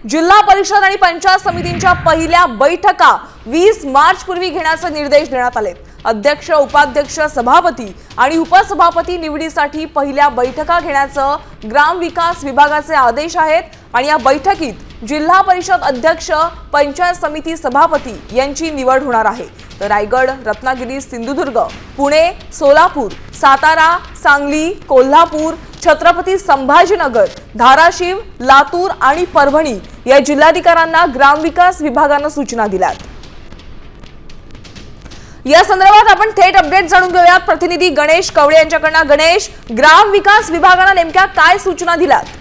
जिल्हा परिषद आणि पंचायत समितींच्या पहिल्या बैठका 20 मार्च पूर्वी घेण्याचे निर्देश देण्यात आले। अध्यक्ष, उपाध्यक्ष, सभापती आणि उपसभापती निवडीसाठी पहिल्या बैठका घेण्याचे ग्रामविकास विभागाचे आदेश आहेत आणि या बैठकीत जिल्हा परिषद अध्यक्ष, पंचायत समिती सभापती यांची निवड होणार आहे। तर रायगड, रत्नागिरी, सिंधुदुर्ग, पुणे, सोलापूर, सातारा, सांगली, कोल्हापूर, छत्रपती संभाजीनगर, धाराशिव, लातूर आणि परभणी या जिल्हाधिकाऱ्यांना ग्रामविकास विभागाने सूचना दिल्यात। या संदर्भात आपण थेट अपडेट जाणून घेऊयात प्रतिनिधी गणेश कवळे यांच्याकडून। गणेश, ग्रामविकास विभागाने नेमक्या काय सूचना दिल्यात?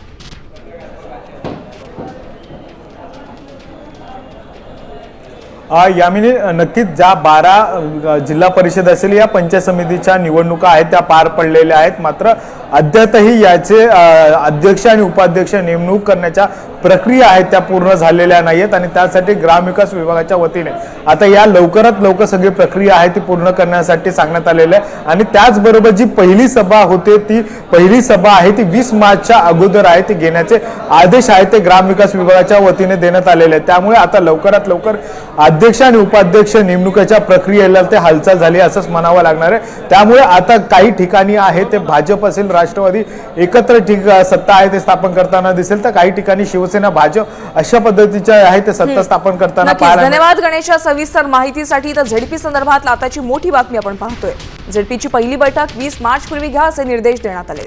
यामिनी नक्कीच ज्या 12 जिल्हा परिषद असेल या पंचायत समितीच्या निवडणुका आहेत त्या पार पडलेल्या आहेत, मात्र अद्यापही याचे अध्यक्ष आणि उपाध्यक्ष नेमणूक करण्याच्या प्रक्रिया आहेत त्या पूर्ण झालेल्या नाहीत आणि त्यासाठी ग्रामविकास विभागाच्या वतीने आता या लवकरात लवकर सगळी प्रक्रिया आहे ती पूर्ण करण्यासाठी सांगण्यात आलेलं आहे। आणि त्याचबरोबर जी पहिली सभा होते ती पहिली सभा आहे ती 20 मार्चच्या अगोदर आहे ती घेण्याचे आदेश आहेत ते ग्रामविकास विभागाच्या वतीने देण्यात आलेले आहेत। त्यामुळे आता लवकरात लवकर अध्यक्ष आणि उपाध्यक्ष नेमणुकीच्या प्रक्रियेला ते हालचाल झाली असंच म्हणावं लागणार आहे। त्यामुळे आता काही ठिकाणी आहे ते भाजप असेल, राष्ट्रवादी एकत्र सत्ता आहे ते स्थापन करताना दिसेल, तर काही ठिकाणी शिवसेना, भाजप अशा पद्धतीच्या आहे ते सत्ता स्थापन करताना पाहायला। धन्यवाद गणेश सविस्तर माहितीसाठी। तर झेडपी संदर्भात आताची मोठी बातमी आपण पाहतोय। झेडपीची पहिली बैठक 20 मार्च पूर्वी घ्या असे निर्देश देण्यात आले।